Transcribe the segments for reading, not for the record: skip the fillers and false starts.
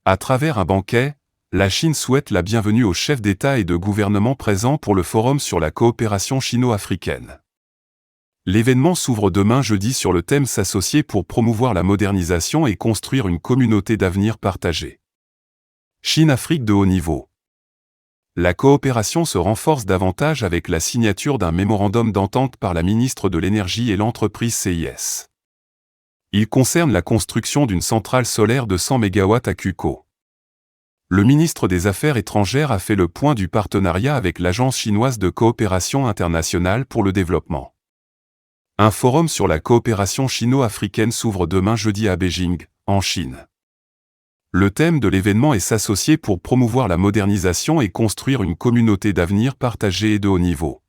À travers un banquet, la Chine souhaite la bienvenue aux chefs d'État et de gouvernement présents pour le Forum sur la coopération chino-africaine. L'événement s'ouvre demain jeudi sur le thème « S'associer pour promouvoir la modernisation et construire une communauté d'avenir partagée ». Chine-Afrique de haut niveau. La coopération se renforce davantage avec la signature d'un mémorandum d'entente par la ministre de l'Énergie et l'entreprise CIS. Il concerne la construction d'une centrale solaire de 100 MW à Cuco. Le ministre des Affaires étrangères a fait le point du partenariat avec l'Agence chinoise de coopération internationale pour le développement. Un forum sur la coopération chino-africaine s'ouvre demain jeudi à Beijing, en Chine. Le thème de l'événement est s'associer pour promouvoir la modernisation et construire une communauté d'avenir partagée et de haut niveau.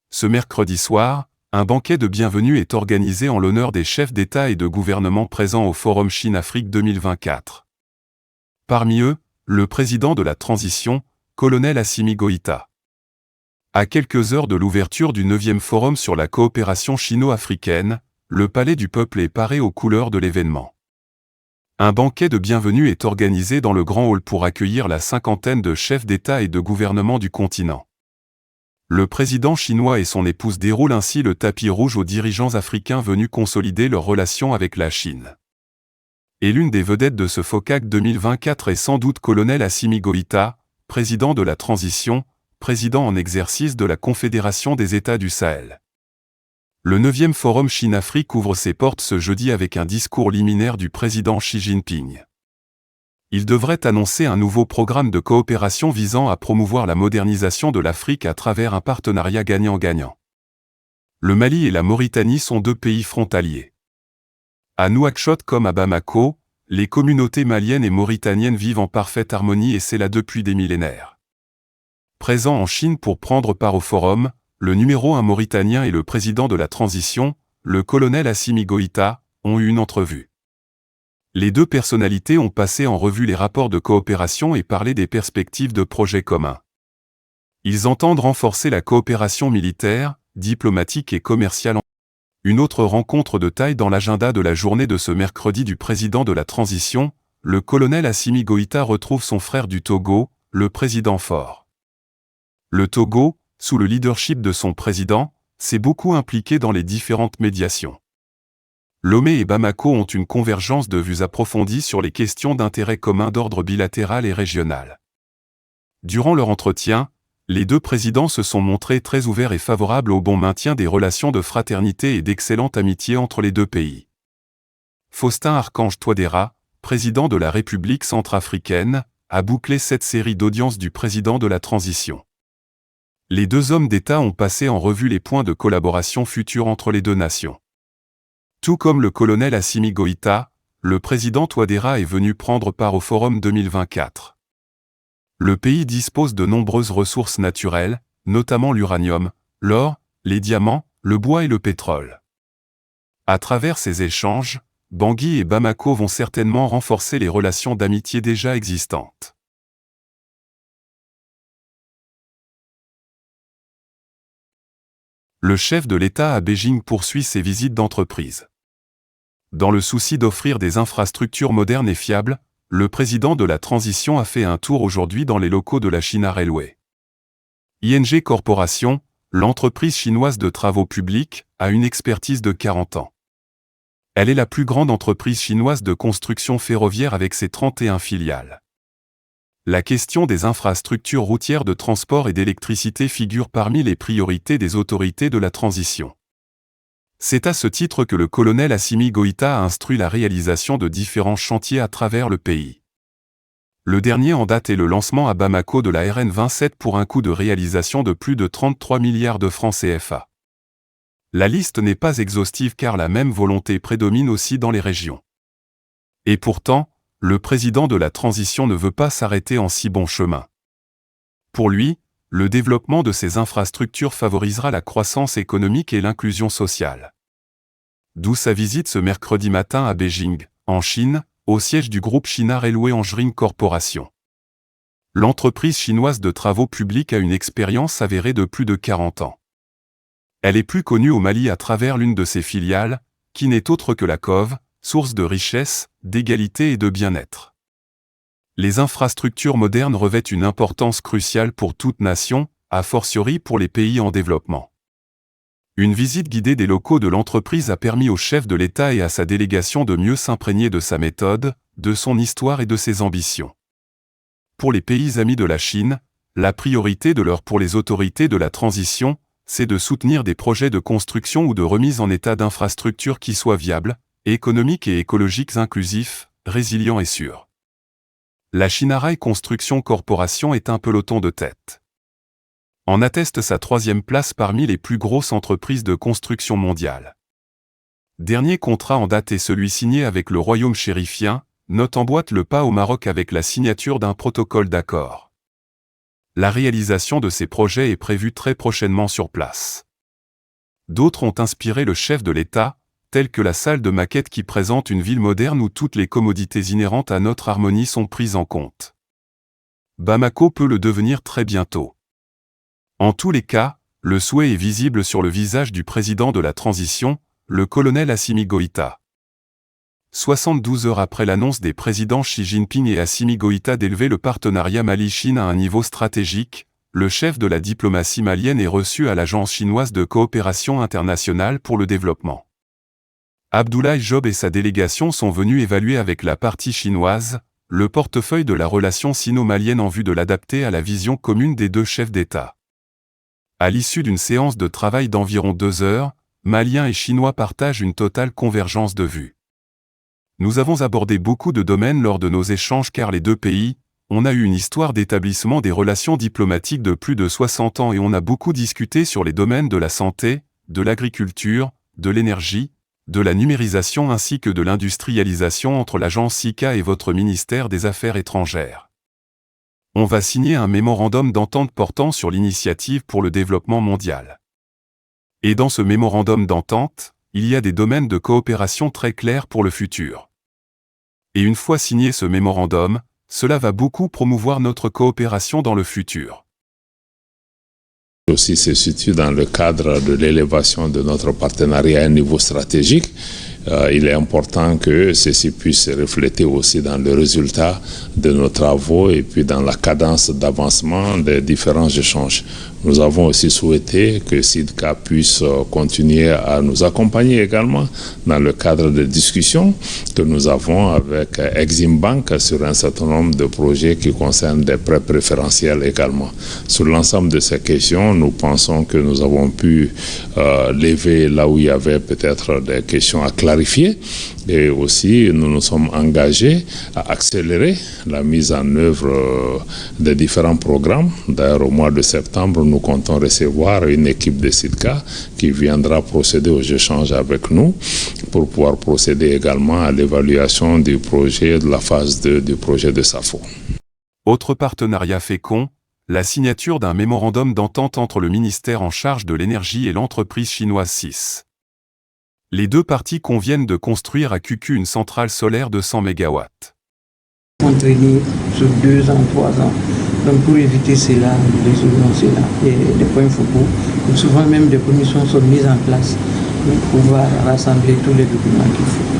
Ce mercredi soir, un banquet de bienvenue est organisé en l'honneur des chefs d'État et de gouvernement présents au Forum Chine-Afrique 2024. Parmi eux, le président de la transition, colonel Assimi Goïta. À quelques heures de l'ouverture du 9e Forum sur la coopération chino-africaine, le Palais du Peuple est paré aux couleurs de l'événement. Un banquet de bienvenue est organisé dans le Grand Hall pour accueillir la cinquantaine de chefs d'État et de gouvernement du continent. Le président chinois et son épouse déroulent ainsi le tapis rouge aux dirigeants africains venus consolider leurs relations avec la Chine. Et l'une des vedettes de ce FOCAC 2024 est sans doute colonel Assimi Goïta, président de la transition, président en exercice de la Confédération des États du Sahel. Le 9e Forum Chine-Afrique ouvre ses portes ce jeudi avec un discours liminaire du président Xi Jinping. Il devrait annoncer un nouveau programme de coopération visant à promouvoir la modernisation de l'Afrique à travers un partenariat gagnant-gagnant. Le Mali et la Mauritanie sont deux pays frontaliers. À Nouakchott comme à Bamako, les communautés maliennes et mauritaniennes vivent en parfaite harmonie et c'est là depuis des millénaires. Présent en Chine pour prendre part au forum, le numéro 1 mauritanien et le président de la transition, le colonel Assimi Goïta, ont eu une entrevue. Les deux personnalités ont passé en revue les rapports de coopération et parlé des perspectives de projets communs. Ils entendent renforcer la coopération militaire, diplomatique et commerciale. Une autre rencontre de taille dans l'agenda de la journée de ce mercredi du président de la transition, le colonel Assimi Goïta retrouve son frère du Togo, le président Faure. Le Togo, sous le leadership de son président, s'est beaucoup impliqué dans les différentes médiations. Lomé et Bamako ont une convergence de vues approfondies sur les questions d'intérêt commun d'ordre bilatéral et régional. Durant leur entretien, les deux présidents se sont montrés très ouverts et favorables au bon maintien des relations de fraternité et d'excellente amitié entre les deux pays. Faustin Archange Touadéra, président de la République centrafricaine, a bouclé cette série d'audiences du président de la transition. Les deux hommes d'État ont passé en revue les points de collaboration futurs entre les deux nations. Tout comme le colonel Assimi Goïta, le président Touadéra est venu prendre part au Forum 2024. Le pays dispose de nombreuses ressources naturelles, notamment l'uranium, l'or, les diamants, le bois et le pétrole. À travers ces échanges, Bangui et Bamako vont certainement renforcer les relations d'amitié déjà existantes. Le chef de l'État à Beijing poursuit ses visites d'entreprise. Dans le souci d'offrir des infrastructures modernes et fiables, le président de la transition a fait un tour aujourd'hui dans les locaux de la China Railway. ING Corporation, l'entreprise chinoise de travaux publics, a une expertise de 40 ans. Elle est la plus grande entreprise chinoise de construction ferroviaire avec ses 31 filiales. La question des infrastructures routières de transport et d'électricité figure parmi les priorités des autorités de la transition. C'est à ce titre que le colonel Assimi Goïta a instruit la réalisation de différents chantiers à travers le pays. Le dernier en date est le lancement à Bamako de la RN 27 pour un coût de réalisation de plus de 33 milliards de francs CFA. La liste n'est pas exhaustive car la même volonté prédomine aussi dans les régions. Et pourtant, le président de la transition ne veut pas s'arrêter en si bon chemin. Pour lui, le développement de ces infrastructures favorisera la croissance économique et l'inclusion sociale. D'où sa visite ce mercredi matin à Beijing, en Chine, au siège du groupe China Railway Engineering Corporation. L'entreprise chinoise de travaux publics a une expérience avérée de plus de 40 ans. Elle est plus connue au Mali à travers l'une de ses filiales, qui n'est autre que la COV, source de richesse, d'égalité et de bien-être. Les infrastructures modernes revêtent une importance cruciale pour toute nation, a fortiori pour les pays en développement. Une visite guidée des locaux de l'entreprise a permis au chef de l'État et à sa délégation de mieux s'imprégner de sa méthode, de son histoire et de ses ambitions. Pour les pays amis de la Chine, la priorité de l'heure pour les autorités de la transition, c'est de soutenir des projets de construction ou de remise en état d'infrastructures qui soient viables, économiques et écologiques inclusifs, résilients et sûrs. La Shinharai Construction Corporation est un peloton de tête. En atteste sa 3e place parmi les plus grosses entreprises de construction mondiale. Dernier contrat en date est celui signé avec le Royaume chérifien, note en boîte le pas au Maroc avec la signature d'un protocole d'accord. La réalisation de ces projets est prévue très prochainement sur place. D'autres ont inspiré le chef de l'État, tels que la salle de maquette qui présente une ville moderne où toutes les commodités inhérentes à notre harmonie sont prises en compte. Bamako peut le devenir très bientôt. En tous les cas, le souhait est visible sur le visage du président de la transition, le colonel Assimi Goïta. 72 heures après l'annonce des présidents Xi Jinping et Assimi Goïta d'élever le partenariat Mali-Chine à un niveau stratégique, le chef de la diplomatie malienne est reçu à l'Agence chinoise de coopération internationale pour le développement. Abdoulaye Job et sa délégation sont venus évaluer avec la partie chinoise le portefeuille de la relation sino-malienne en vue de l'adapter à la vision commune des deux chefs d'État. À l'issue d'une séance de travail d'environ 2 heures, Maliens et Chinois partagent une totale convergence de vues. Nous avons abordé beaucoup de domaines lors de nos échanges car les deux pays, on a eu une histoire d'établissement des relations diplomatiques de plus de 60 ans et on a beaucoup discuté sur les domaines de la santé, de l'agriculture, de l'énergie, de la numérisation ainsi que de l'industrialisation entre l'agence SICA et votre ministère des Affaires étrangères. On va signer un mémorandum d'entente portant sur l'initiative pour le développement mondial. Et dans ce mémorandum d'entente, il y a des domaines de coopération très clairs pour le futur. Et une fois signé ce mémorandum, cela va beaucoup promouvoir notre coopération dans le futur. Aussi se situe dans le cadre de l'élévation de notre partenariat à un niveau stratégique. Il est important que ceci puisse se refléter aussi dans le résultat de nos travaux et puis dans la cadence d'avancement des différents échanges. Nous avons aussi souhaité que SIDCA puisse continuer à nous accompagner également dans le cadre de discussions que nous avons avec Exim Bank sur un certain nombre de projets qui concernent des prêts préférentiels également. Sur l'ensemble de ces questions, nous pensons que nous avons pu lever là où il y avait peut-être des questions à clarifier et aussi nous nous sommes engagés à accélérer la mise en œuvre des différents programmes. D'ailleurs, au mois de septembre, nous comptons recevoir une équipe de SIDCA qui viendra procéder aux échanges avec nous pour pouvoir procéder également à l'évaluation du projet, de la phase 2 du projet de SAFO. Autre partenariat fécond, la signature d'un mémorandum d'entente entre le ministère en charge de l'énergie et l'entreprise chinoise CIS. Les deux parties conviennent de construire à Cucu une centrale solaire de 100 MW. Entraîner sur 2 ans, 3 ans. Donc pour éviter cela, résoudre cela, il y a des points focaux. Souvent même des commissions sont mises en place pour pouvoir rassembler tous les documents qu'il faut.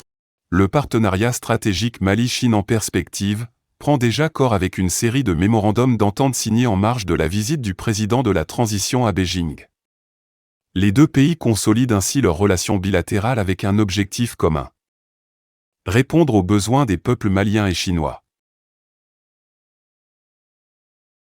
Le partenariat stratégique Mali-Chine en perspective prend déjà corps avec une série de mémorandums d'entente signés en marge de la visite du président de la transition à Beijing. Les deux pays consolident ainsi leurs relations bilatérales avec un objectif commun. Répondre aux besoins des peuples maliens et chinois.